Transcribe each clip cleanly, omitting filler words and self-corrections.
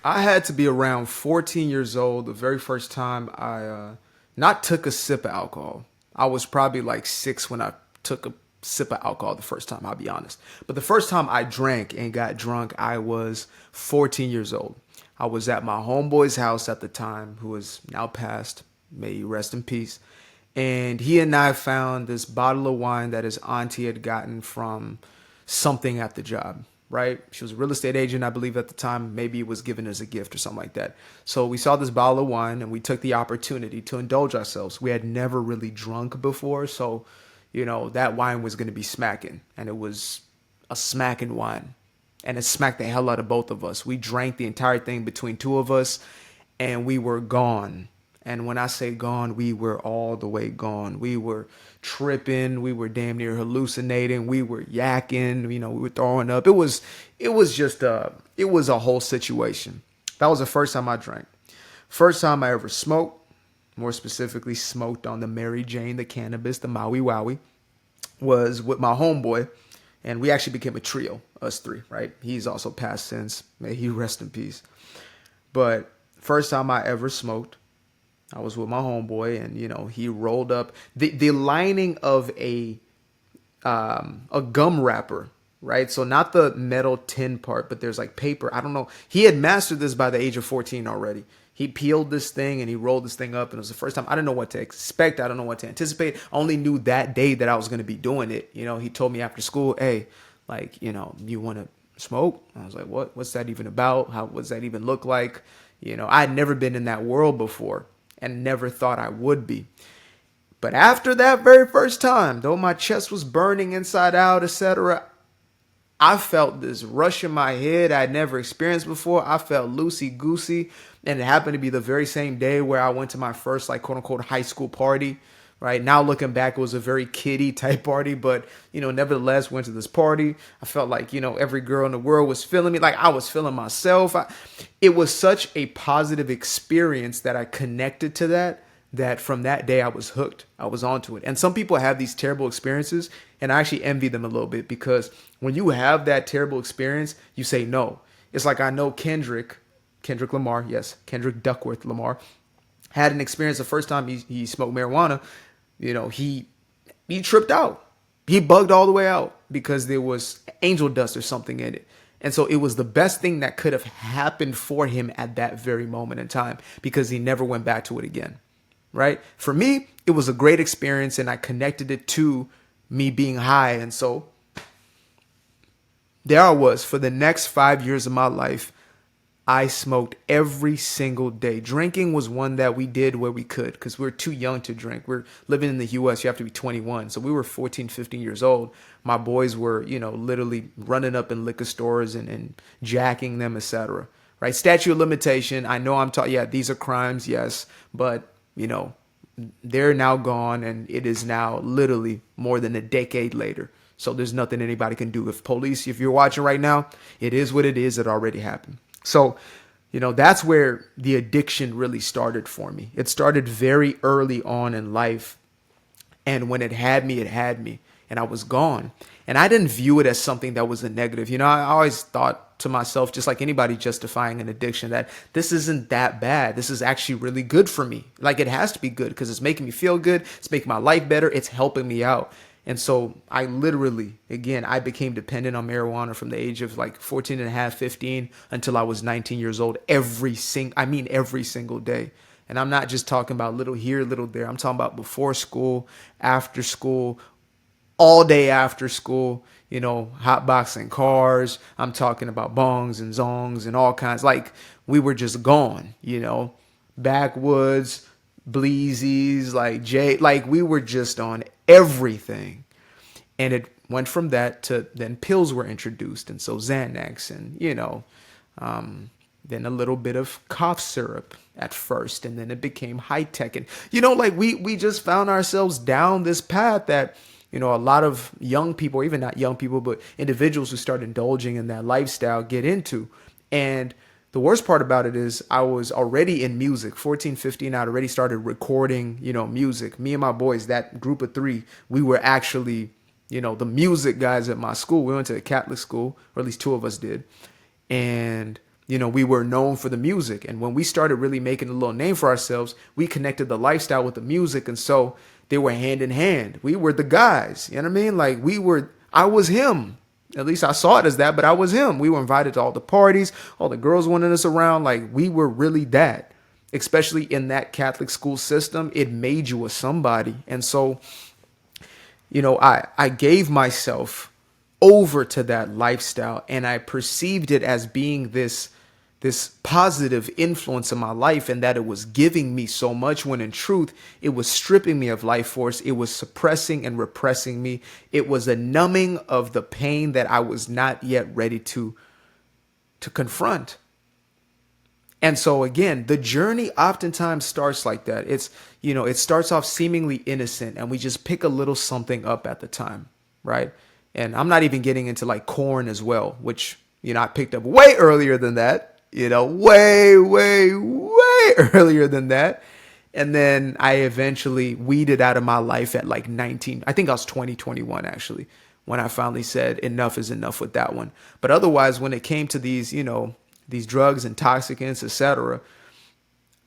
I had to be around 14 years old the very first time I not took a sip of alcohol. I was probably like 6 when I took a sip of alcohol the first time, I'll be honest. But the first time I drank and got drunk, I was 14 years old. I was at my homeboy's house at the time, who is now passed. May he rest in peace. And he and I found this bottle of wine that his auntie had gotten from something at the job, right? She was a real estate agent, I believe, at the time. Maybe it was given as a gift or something like that. So we saw this bottle of wine and we took the opportunity to indulge ourselves. We had never really drunk before. So, that wine was going to be smacking. And it was a smacking wine. And it smacked the hell out of both of us. We drank the entire thing between two of us and we were gone. And when I say gone, we were all the way gone. We were tripping. We were damn near hallucinating. We were yakking. We were throwing up. It was a whole situation. That was the first time I drank. First time I ever smoked. More specifically, smoked on the Mary Jane, the cannabis, the Maui Wowie, was with my homeboy. And we actually became a trio, us three, right? He's also passed since. May he rest in peace. But first time I ever smoked, I was with my homeboy, and he rolled up the lining of a gum wrapper, right? So not the metal tin part, but there's like paper. I don't know. He had mastered this by the age of 14 already. He peeled this thing and he rolled this thing up, and it was the first time. I didn't know what to expect. I don't know what to anticipate. I only knew that day that I was going to be doing it. He told me after school, hey, like, you want to smoke? I was like, what? What's that even about? How does that even look like? I had never been in that world before and never thought I would be. But after that very first time, though my chest was burning inside out, etc., I felt this rush in my head I'd never experienced before. I felt loosey-goosey. And it happened to be the very same day where I went to my first, like, quote-unquote high school party. Right now, looking back, it was a very kiddie type party, but nevertheless, went to this party. I felt like every girl in the world was feeling me, like I was feeling myself. It was such a positive experience that I connected to that from that day I was hooked. I was onto it. And some people have these terrible experiences, and I actually envy them a little bit, because when you have that terrible experience, you say no. It's like, I know Kendrick Lamar, yes, Kendrick Duckworth Lamar, had an experience the first time he smoked marijuana. He tripped out. He bugged all the way out because there was angel dust or something in it. And so it was the best thing that could have happened for him at that very moment in time, because he never went back to it again. Right? For me, it was a great experience, and I connected it to me being high. And so there I was for the next 5 years of my life. I smoked every single day. Drinking was one that we did where we could, because we were too young to drink. We're living in the U.S. You have to be 21. So we were 14, 15 years old. My boys were, literally running up in liquor stores and jacking them, etc. Right? Statute of limitation. I know I'm talking, yeah, these are crimes, yes. But, they're now gone, and it is now literally more than a decade later. So there's nothing anybody can do. If you're watching right now, it is what it is. It already happened. So, that's where the addiction really started for me. It started very early on in life. And when it had me, and I was gone. And I didn't view it as something that was a negative. I always thought to myself, just like anybody justifying an addiction, that this isn't that bad. This is actually really good for me. Like, it has to be good because it's making me feel good. It's making my life better. It's helping me out. And so I literally, again, I became dependent on marijuana from the age of like 14 and a half, 15 until I was 19 years old, every single day. And I'm not just talking about little here, little there. I'm talking about before school, after school, all day after school, hotboxing cars. I'm talking about bongs and zongs and all kinds. Like, we were just gone, backwoods, bleezies, like we were just on everything. And it went from that to then pills were introduced. And so Xanax and, then a little bit of cough syrup at first. And then it became high tech. And, like we just found ourselves down this path that, a lot of young people, or even not young people, but individuals who start indulging in that lifestyle get into. And the worst part about it is I was already in music, 14, 15. I'd already started recording, music. Me and my boys, that group of three, we were actually, the music guys at my school. We went to a Catholic school, or at least two of us did. And We were known for the music. And when we started really making a little name for ourselves, we connected the lifestyle with the music. And so they were hand in hand. We were the guys. You know what I mean? Like I was him. At least I saw it as that, but I was him. We were invited to all the parties. All the girls wanted us around. Like we were really that, especially in that Catholic school system. It made you a somebody. And so, I gave myself over to that lifestyle, and I perceived it as being this positive influence in my life, and that it was giving me so much, when in truth it was stripping me of life force. It was suppressing and repressing me. It was a numbing of the pain that I was not yet ready to confront. And so again, the journey oftentimes starts like that. It starts off seemingly innocent, and we just pick a little something up at the time, right? And I'm not even getting into like corn as well, which, I picked up way earlier than that, way, way, way earlier than that. And then I eventually weeded out of my life at like 19. I think I was 21 actually, when I finally said enough is enough with that one. But otherwise, when it came to these drugs, intoxicants, etc.,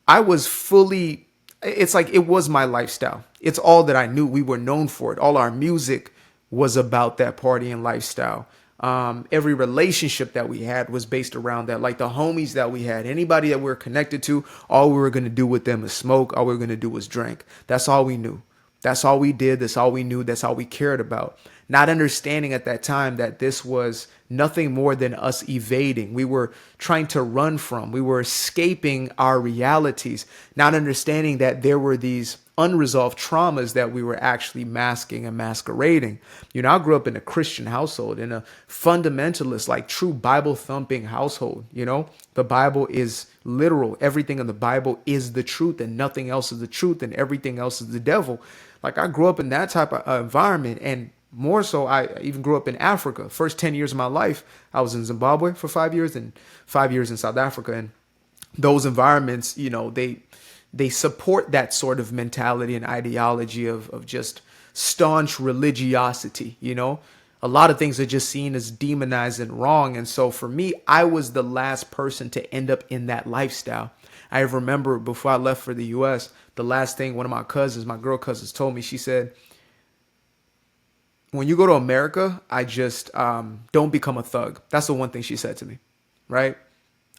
I was fully, it's like it was my lifestyle. It's all that I knew. We were known for it. All our music was about that partying lifestyle. Every relationship that we had was based around that. Like the homies that we had, anybody that we were connected to, all we were going to do with them is smoke. All we were going to do was drink. That's all we knew. That's all we did. That's all we knew. That's all we cared about. Not understanding at that time that this was nothing more than us evading. We were trying to run from. We were escaping our realities. Not understanding that there were these unresolved traumas that we were actually masking and masquerading. I grew up in a Christian household, in a fundamentalist, like true Bible thumping household. The Bible is literal. Everything in the Bible is the truth, and nothing else is the truth, and everything else is the devil. Like I grew up in that type of environment, and more so, I even grew up in Africa. First 10 years of my life, I was in Zimbabwe for 5 years and 5 years in South Africa. And those environments, they support that sort of mentality and ideology of just staunch religiosity. A lot of things are just seen as demonized and wrong. And so for me, I was the last person to end up in that lifestyle. I remember before I left for the US, the last thing one of my girl cousins told me, she said, when you go to America, I just don't become a thug. That's the one thing she said to me, right?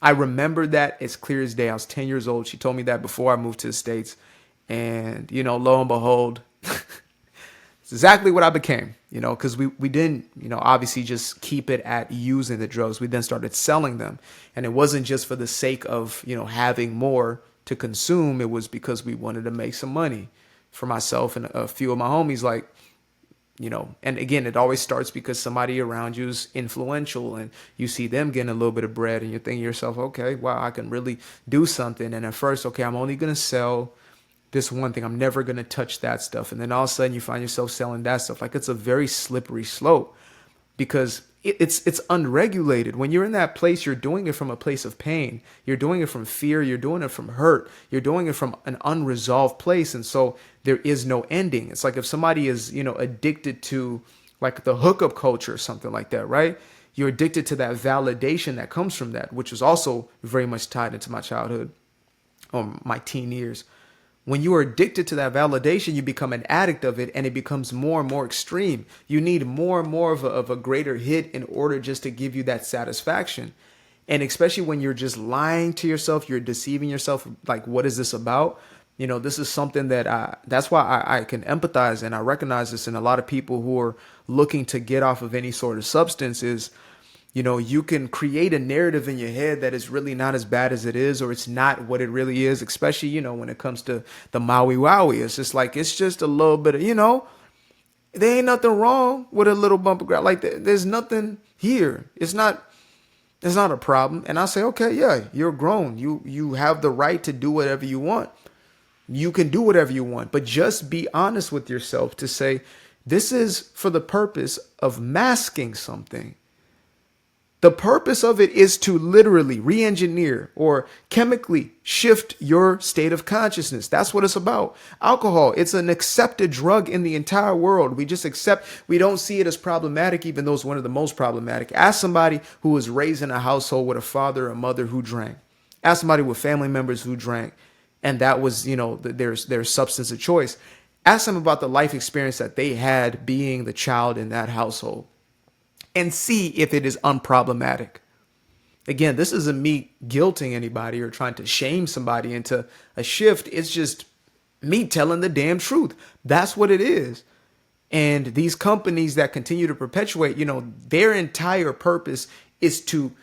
I remember that as clear as day. I was 10 years old. She told me that before I moved to the States. And, lo and behold, it's exactly what I became, because we didn't, obviously just keep it at using the drugs. We then started selling them. And it wasn't just for the sake of, having more to consume. It was because we wanted to make some money for myself and a few of my homies, like, and again, it always starts because somebody around you is influential and you see them getting a little bit of bread and you're thinking to yourself, okay, wow, I can really do something. And at first, okay, I'm only going to sell this one thing. I'm never going to touch that stuff. And then all of a sudden you find yourself selling that stuff. Like it's a very slippery slope because it's unregulated. When you're in that place, you're doing it from a place of pain. You're doing it from fear. You're doing it from hurt. You're doing it from an unresolved place. And so there is no ending. It's like if somebody is, addicted to like the hookup culture or something like that, right? You're addicted to that validation that comes from that, which was also very much tied into my childhood or my teen years. When you are addicted to that validation, you become an addict of it, and it becomes more and more extreme. You need more and more of a greater hit in order just to give you that satisfaction. And especially when you're just lying to yourself, you're deceiving yourself. Like, what is this about? This is something that's why I can empathize, and I recognize this in a lot of people who are looking to get off of any sort of substance is, you can create a narrative in your head that is really not as bad as it is, or it's not what it really is, especially, when it comes to the Maui Wowie. It's just like, it's just a little bit of, there ain't nothing wrong with a little bump of grass. Like there's nothing here. It's not a problem. And I say, okay, yeah, you're grown. You have the right to do whatever you want. You can do whatever you want, but just be honest with yourself to say, this is for the purpose of masking something. The purpose of it is to literally re-engineer or chemically shift your state of consciousness. That's what it's about. Alcohol, it's an accepted drug in the entire world. We don't see it as problematic, even though it's one of the most problematic. Ask somebody who was raised in a household with a father or mother who drank. Ask somebody with family members who drank, and that was, their substance of choice. Ask them about the life experience that they had being the child in that household, and see if it is unproblematic. Again, this isn't me guilting anybody or trying to shame somebody into a shift. It's just me telling the damn truth. That's what it is. And these companies that continue to perpetuate, their entire purpose is to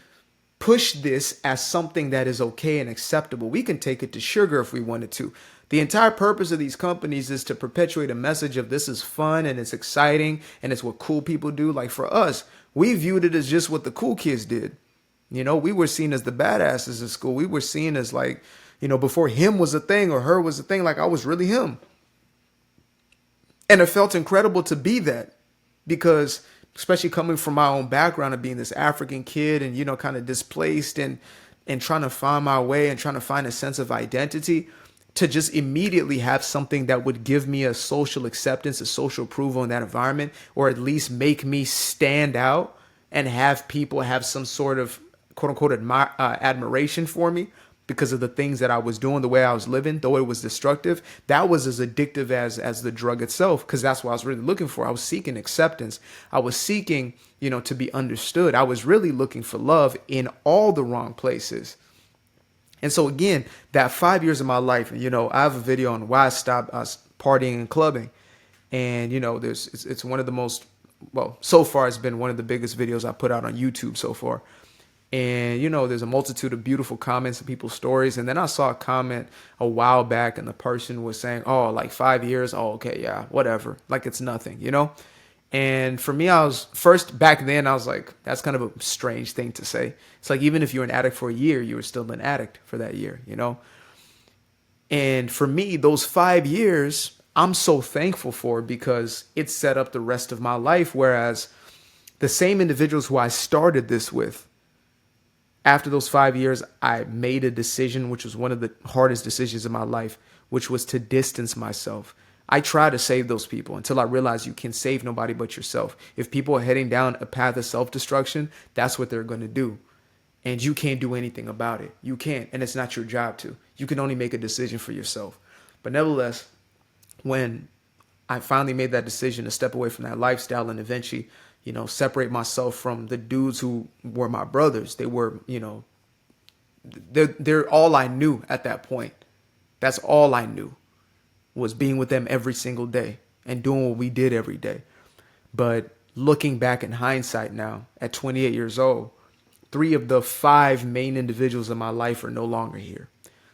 push this as something that is okay and acceptable. We can take it to sugar if we wanted to. The entire purpose of these companies is to perpetuate a message of this is fun and it's exciting and it's what cool people do. Like for us, we viewed it as just what the cool kids did. We were seen as the badasses in school. We were seen as like, before him was a thing or her was a thing, like I was really him. And it felt incredible to be that, because especially coming from my own background of being this African kid and, kind of displaced and trying to find my way and trying to find a sense of identity, to just immediately have something that would give me a social acceptance, a social approval in that environment, or at least make me stand out and have people have some sort of quote unquote admiration for me because of the things that I was doing, the way I was living, though it was destructive. That was as addictive as the drug itself, because that's what I was really looking for. I was seeking acceptance. I was seeking, to be understood. I was really looking for love in all the wrong places. And so again, that 5 years of my life, I have a video on why I stopped partying and clubbing. And, it's one of the most, so far it's been one of the biggest videos I put out on YouTube so far. And, there's a multitude of beautiful comments and people's stories. And then I saw a comment a while back and the person was saying, oh, like 5 years. Oh, okay. Yeah, whatever. Like it's nothing, And for me, back then, I was like, that's kind of a strange thing to say. It's like, even if you're an addict for a year, you were still an addict for that year, And for me, those 5 years, I'm so thankful for, because it set up the rest of my life. Whereas the same individuals who I started this with, after those 5 years, I made a decision, which was one of the hardest decisions in my life, which was to distance myself. I try to save those people until I realize you can save nobody but yourself. If people are heading down a path of self-destruction, that's what they're going to do. And you can't do anything about it. You can't. And it's not your job to. You can only make a decision for yourself. But nevertheless, when I finally made that decision to step away from that lifestyle and eventually, separate myself from the dudes who were my brothers, they were, they're all I knew at that point. That's all I knew, was being with them every single day and doing what we did every day. But looking back in hindsight now, at 28 years old, 3 of the 5 main individuals in my life are no longer here.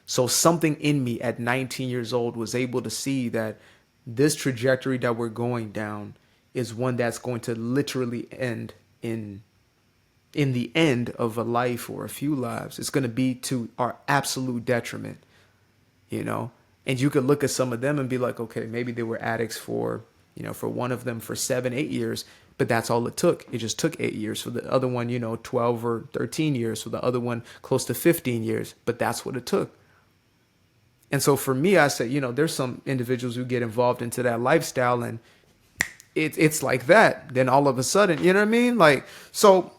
So something in me at 19 years old was able to see that this trajectory that we're going down is one that's going to literally end in the end of a life or a few lives. It's going to be to our absolute detriment, And you could look at some of them and be like, okay, maybe they were addicts for one of them for 7, 8 years, but that's all it took. It just took 8 years. For the other one, 12 or 13 years. For the other one, close to 15 years. But that's what it took. And so for me, I said, there's some individuals who get involved into that lifestyle and it's like that. Then all of a sudden, you know what I mean? Like, so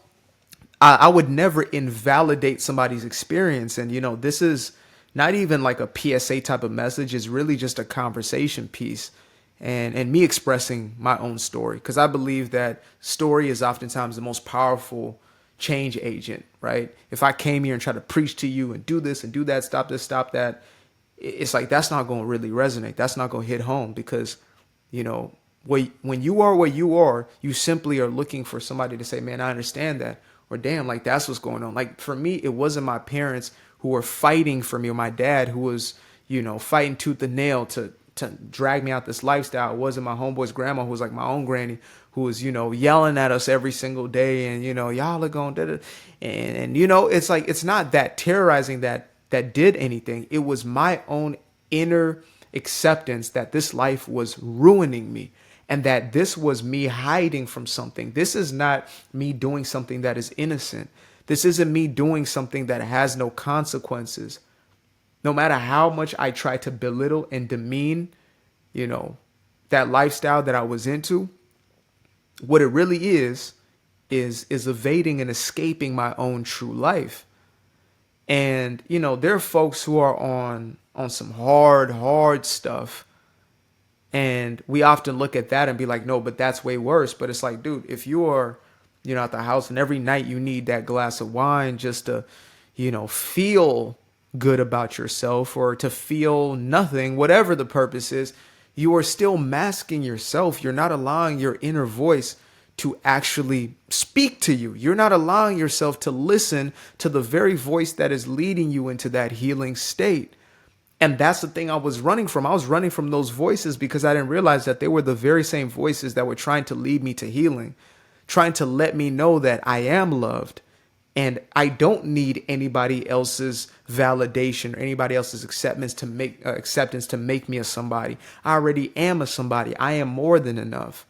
I would never invalidate somebody's experience. And, this is not even like a PSA type of message. It's really just a conversation piece and me expressing my own story. Because I believe that story is oftentimes the most powerful change agent, right? If I came here and tried to preach to you and do this and do that, stop this, stop that, it's like, that's not going to really resonate. That's not going to hit home because, when you are where you are, you simply are looking for somebody to say, man, I understand that. Or damn, like that's what's going on. Like for me, it wasn't my parents who were fighting for me or my dad who was, fighting tooth and nail to drag me out this lifestyle. It wasn't my homeboy's grandma who was like my own granny who was, yelling at us every single day and, y'all are going da-da. And it's like, it's not that terrorizing that did anything. It was my own inner acceptance that this life was ruining me. and that this was me hiding from something. This is not me doing something that is innocent. This isn't me doing something that has no consequences. No matter how much I try to belittle and demean, you know, that lifestyle that I was into, what it really is evading and escaping my own true life. And, there are folks who are on some hard stuff. And we often look at that and be like, no, but that's way worse. But it's like, dude, if you are, at the house and every night you need that glass of wine just to, feel good about yourself or to feel nothing, whatever the purpose is, you are still masking yourself. You're not allowing your inner voice to actually speak to you. You're not allowing yourself to listen to the very voice that is leading you into that healing state. And that's the thing I was running from. I was running from those voices because I didn't realize that they were the very same voices that were trying to lead me to healing, trying to let me know that I am loved and I don't need anybody else's validation or anybody else's acceptance to make me a somebody. I already am a somebody. I am more than enough.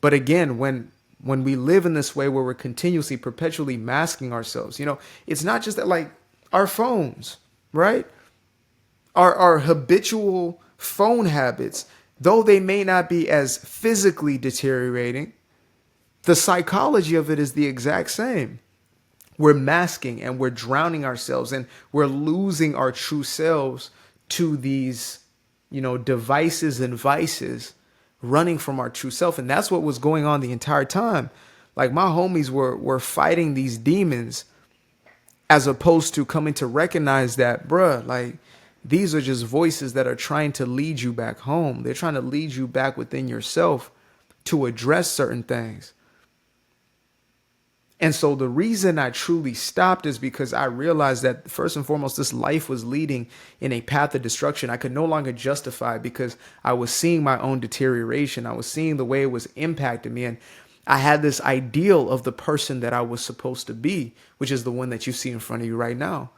But again, when we live in this way where we're continuously, perpetually masking ourselves, it's not just that, like our phones, right? Our habitual phone habits, though they may not be as physically deteriorating, the psychology of it is the exact same. We're masking and we're drowning ourselves and we're losing our true selves to these, devices and vices, running from our true self. And that's what was going on the entire time. Like my homies were fighting these demons as opposed to coming to recognize that, bruh, like these are just voices that are trying to lead you back home. They're trying to lead you back within yourself to address certain things. And so the reason I truly stopped is because I realized that first and foremost, this life was leading in a path of destruction. I could no longer justify it because I was seeing my own deterioration. I was seeing the way it was impacting me. And I had this ideal of the person that I was supposed to be, which is the one that you see in front of you right now.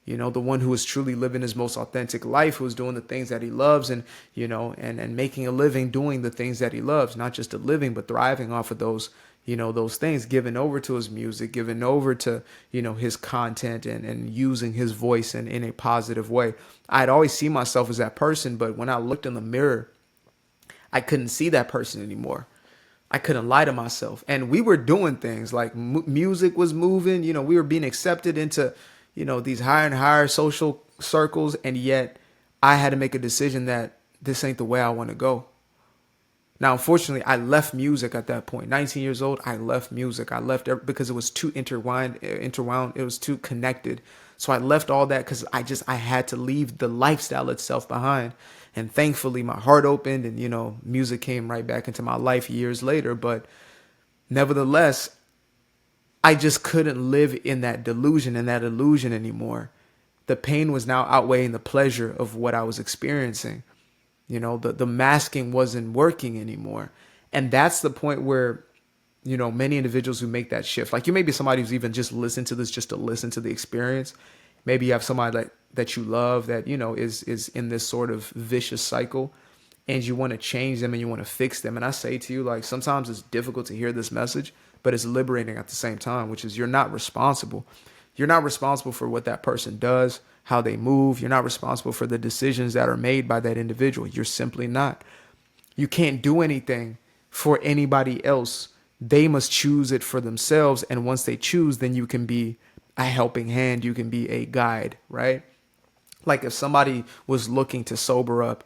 The one who is truly living his most authentic life, who is doing the things that he loves and, and making a living doing the things that he loves, not just a living, but thriving off of those, those things, given over to his music, given over to, his content and using his voice in a positive way. I'd always see myself as that person, but when I looked in the mirror, I couldn't see that person anymore. I couldn't lie to myself. And we were doing things like music was moving, we were being accepted into, these higher and higher social circles. And yet I had to make a decision that this ain't the way I want to go. Now, unfortunately, I left music at that point. 19 years old, I left music. I left because it was too interwound. It was too connected. So I left all that because I had to leave the lifestyle itself behind. And thankfully, my heart opened and, music came right back into my life years later. But nevertheless, I just couldn't live in that delusion and that illusion anymore. The pain was now outweighing the pleasure of what I was experiencing. The masking wasn't working anymore. And that's the point where, many individuals who make that shift, like you may be somebody who's even just listened to this just to listen to the experience. Maybe you have somebody that you love that, is in this sort of vicious cycle and you want to change them and you want to fix them. And I say to you, like, sometimes it's difficult to hear this message, but it's liberating at the same time, which is you're not responsible. You're not responsible for what that person does, how they move. You're not responsible for the decisions that are made by that individual. You're simply not. You can't do anything for anybody else. They must choose it for themselves. And once they choose, then you can be a helping hand. You can be a guide, right? Like if somebody was looking to sober up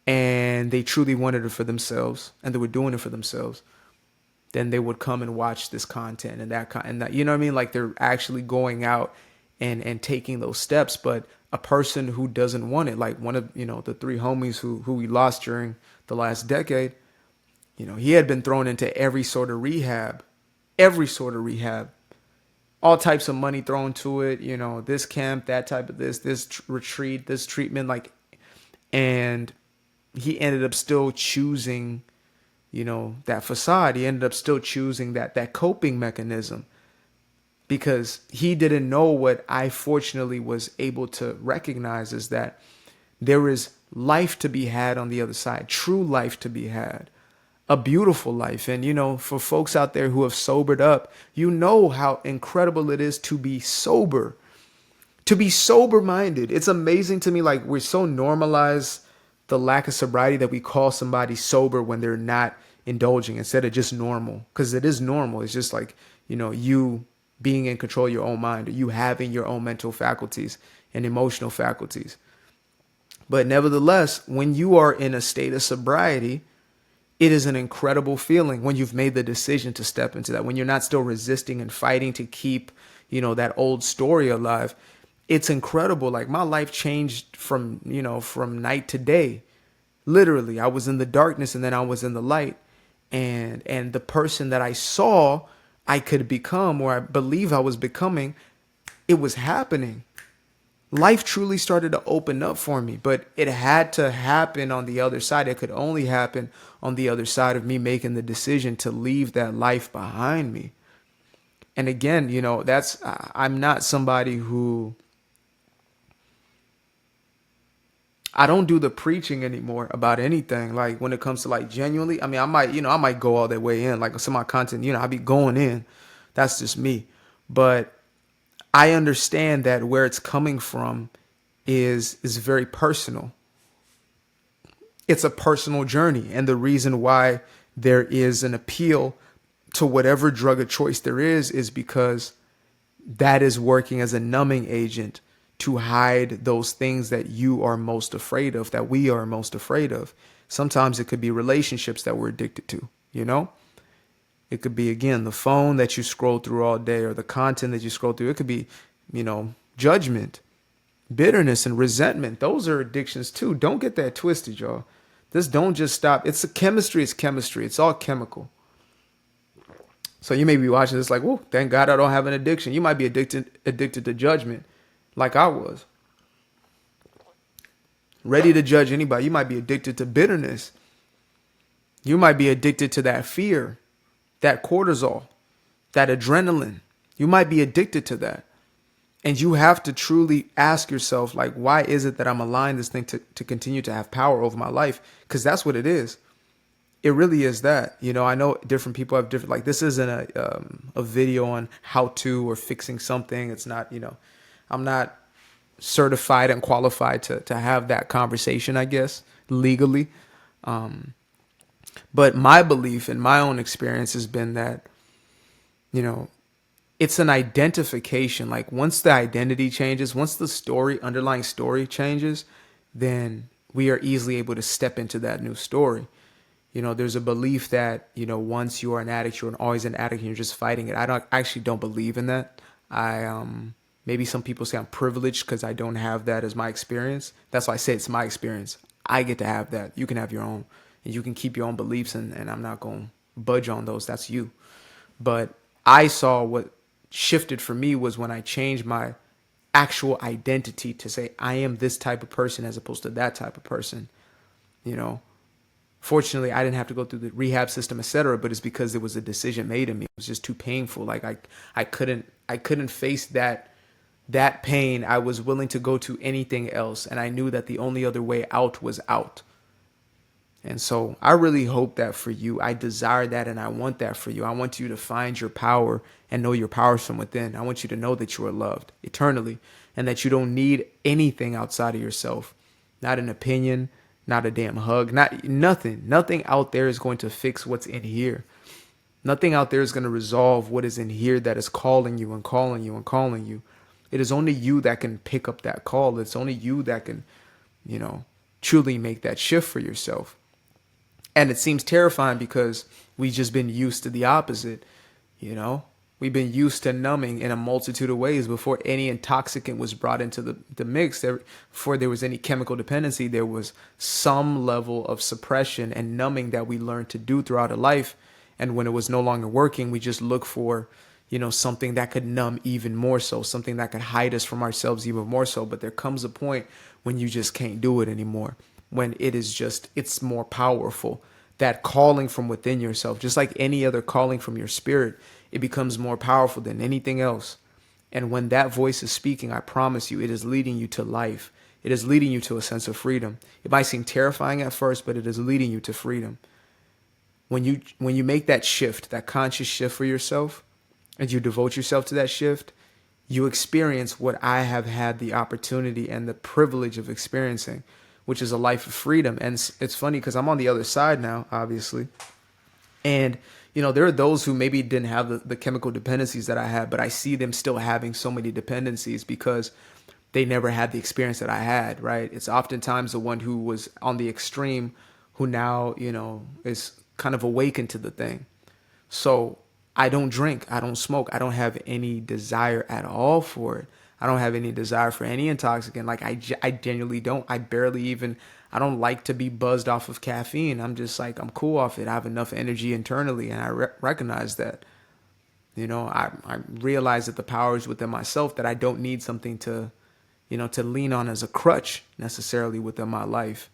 and they truly wanted it for themselves and they were doing it for themselves, then they would come and watch this content and that, you know what I mean? Like they're actually going out and taking those steps. But a person who doesn't want it, like one of, the three homies who we lost during the last decade, he had been thrown into every sort of rehab, all types of money thrown to it, this camp, that type of this retreat, this treatment, and he ended up still choosing, that facade. He ended up still choosing that coping mechanism because he didn't know what I fortunately was able to recognize is that there is life to be had on the other side, true life to be had, a beautiful life. And, for folks out there who have sobered up, you know how incredible it is to be sober minded. It's amazing to me. Like, we're so normalized the lack of sobriety that we call somebody sober when they're not indulging instead of just normal, because it is normal. It's just like, you being in control of your own mind, or you having your own mental faculties and emotional faculties. But nevertheless, when you are in a state of sobriety, it is an incredible feeling when you've made the decision to step into that, when you're not still resisting and fighting to keep, that old story alive. It's incredible. Like, my life changed from night to day. Literally, I was in the darkness and then I was in the light. And the person that I saw I could become, or I believe I was becoming, it was happening. Life truly started to open up for me, but it had to happen on the other side. It could only happen on the other side of me making the decision to leave that life behind me. And again, I'm not somebody who, I don't do the preaching anymore about anything. Like, when it comes to, like, genuinely, I mean, I might go all the way in, like some of my content, I be going in. That's just me. But I understand that where it's coming from is very personal. It's a personal journey. And the reason why there is an appeal to whatever drug of choice there is because that is working as a numbing agent to hide those things that you are most afraid of, that we are most afraid of. Sometimes it could be relationships that we're addicted to, It could be, again, the phone that you scroll through all day, or the content that you scroll through. It could be, judgment, bitterness, and resentment. Those are addictions too. Don't get that twisted, y'all. This don't just stop. It's chemistry. It's all chemical. So you may be watching this like, "Whoa, thank God I don't have an addiction." You might be addicted to judgment, like I was. Ready to judge anybody. You might be addicted to bitterness. You might be addicted to that fear, that cortisol, that adrenaline. You might be addicted to that. And you have to truly ask yourself, like, why is it that I'm allowing this thing to continue to have power over my life? Because that's what it is. It really is that. I know different people have different, like, this isn't a video on how to or fixing something. It's not, I'm not certified and qualified to have that conversation, I guess, legally. But my belief and my own experience has been that, it's an identification. Like, once the identity changes, once the underlying story changes, then we are easily able to step into that new story. There's a belief that, once you are an addict, you're always an addict and you're just fighting it. I actually don't believe in that. Maybe some people say I'm privileged because I don't have that as my experience. That's why I say it's my experience. I get to have that. You can have your own, and you can keep your own beliefs, and I'm not going to budge on those. That's you. But I saw what shifted for me was when I changed my actual identity to say I am this type of person as opposed to that type of person. Fortunately, I didn't have to go through the rehab system, etc. But it's because it was a decision made in me. It was just too painful. Like, I couldn't face that pain. I was willing to go to anything else, and I knew that the only other way out was out. And so I really hope that for you. I desire that, and I want that for you. I want you to find your power and know your power from within. I want you to know that you are loved eternally and that you don't need anything outside of yourself. Not an opinion, not a damn hug, nothing. Nothing out there is going to fix what's in here. Nothing out there is going to resolve what is in here that is calling you and calling you and calling you. It is only you that can pick up that call. It's only you that can, truly make that shift for yourself. And it seems terrifying because we've just been used to the opposite. We've been used to numbing in a multitude of ways. Before any intoxicant was brought into the mix, before there was any chemical dependency, there was some level of suppression and numbing that we learned to do throughout our life. And when it was no longer working, we just look for, something that could numb even more so, something that could hide us from ourselves even more so. But there comes a point when you just can't do it anymore, when it's more powerful. That calling from within yourself, just like any other calling from your spirit, it becomes more powerful than anything else. And when that voice is speaking, I promise you, it is leading you to life. It is leading you to a sense of freedom. It might seem terrifying at first, but it is leading you to freedom. When you make that shift, that conscious shift for yourself, and you devote yourself to that shift, you experience what I have had the opportunity and the privilege of experiencing, which is a life of freedom. And it's funny because I'm on the other side now, obviously. And, there are those who maybe didn't have the chemical dependencies that I had, but I see them still having so many dependencies because they never had the experience that I had, right? It's oftentimes the one who was on the extreme who now, is kind of awakened to the thing. So I don't drink, I don't smoke, I don't have any desire at all for it. I don't have any desire for any intoxicant. Like I genuinely don't. I don't like to be buzzed off of caffeine. I'm just like, I'm cool off it. I have enough energy internally, and I recognize that. I realize that the power is within myself, that I don't need something to lean on as a crutch necessarily within my life.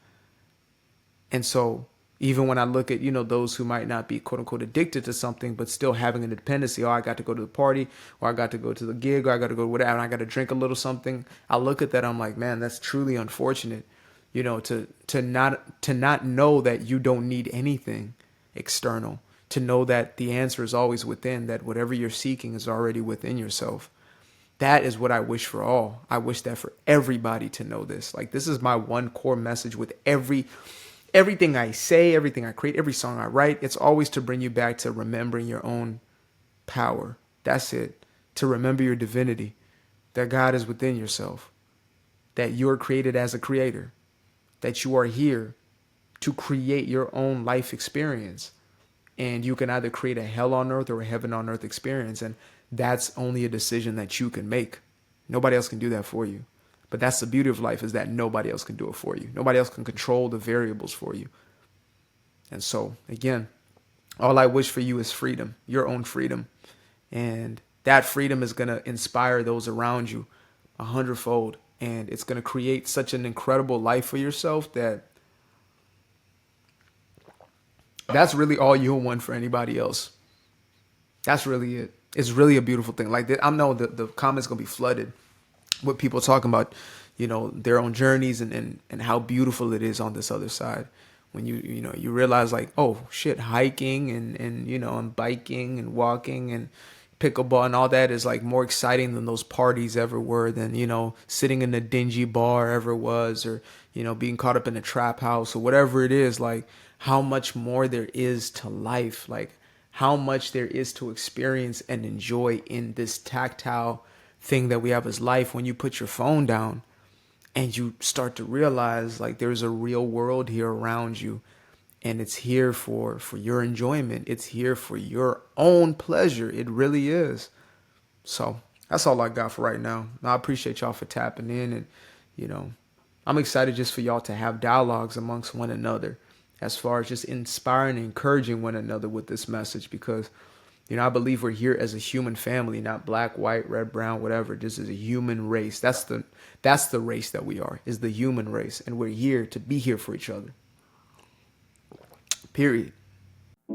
And so even when I look at, those who might not be quote unquote addicted to something, but still having a dependency, I got to go to the party, or I got to go to the gig, or I got to go to whatever, and I got to drink a little something. I look at that, I'm like, man, that's truly unfortunate, to not know that you don't need anything external, to know that the answer is always within, that whatever you're seeking is already within yourself. That is what I wish for all. I wish that for everybody to know this. Like, this is my one core message with everything I say, everything I create, every song I write. It's always to bring you back to remembering your own power. That's it. To remember your divinity, that God is within yourself, that you're created as a creator, that you are here to create your own life experience. And you can either create a hell on earth or a heaven on earth experience. And that's only a decision that you can make. Nobody else can do that for you. But that's the beauty of life, is that nobody else can do it for you. Nobody else can control the variables for you. And so, again, all I wish for you is freedom, your own freedom. And that freedom is going to inspire those around you 100-fold. And it's going to create such an incredible life for yourself that's really all you'll want for anybody else. That's really it. It's really a beautiful thing. Like, I know the comments going to be flooded with people talking about, their own journeys and how beautiful it is on this other side. When you realize, like, oh shit, hiking and biking and walking and pickleball and all that is like more exciting than those parties ever were, than, sitting in a dingy bar ever was, or, being caught up in a trap house or whatever it is. Like, how much more there is to life, like how much there is to experience and enjoy in this tactile thing that we have as life. When you put your phone down and you start to realize, like, there's a real world here around you, and it's here for your enjoyment. It's here for your own pleasure. It really is. So that's all I got for right now. I appreciate y'all for tapping in, and, I'm excited just for y'all to have dialogues amongst one another, as far as just inspiring and encouraging one another with this message, because, I believe we're here as a human family, not black, white, red, brown, whatever. This is a human race. That's the race that we are, is the human race. And we're here to be here for each other. Period. Fell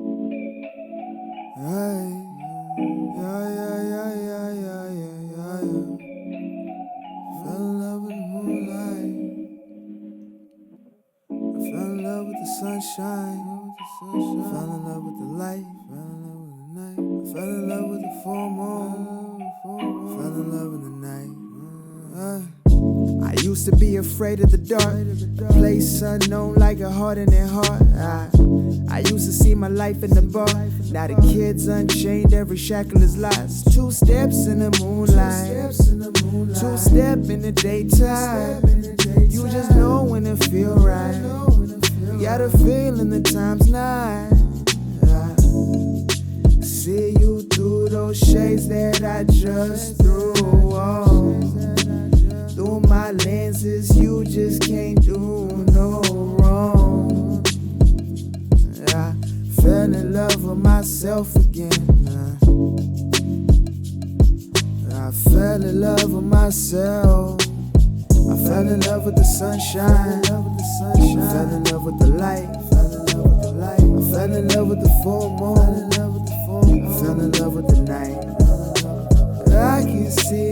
in love with the moonlight. I fell in love with the sunshine. Fell in love with the light. Fell in love with the night. I fell in love with the full moon. Fell in love with the night. I used to be afraid of the dark, a place unknown like a heart in their heart. I used to see my life in the bar. Now the kids unchained, every shackle is lost. 2 steps in the moonlight, 2-step in the daytime. You just know when it feel right. You got a feeling the time's not. See you through those shades that I just threw on. Through my lenses, you just can't do no wrong. I fell in love with myself again. I fell in love with myself. I fell in love with the sunshine. I fell in love with the light. I fell in love with the full moon. I fell in love with the night. I can see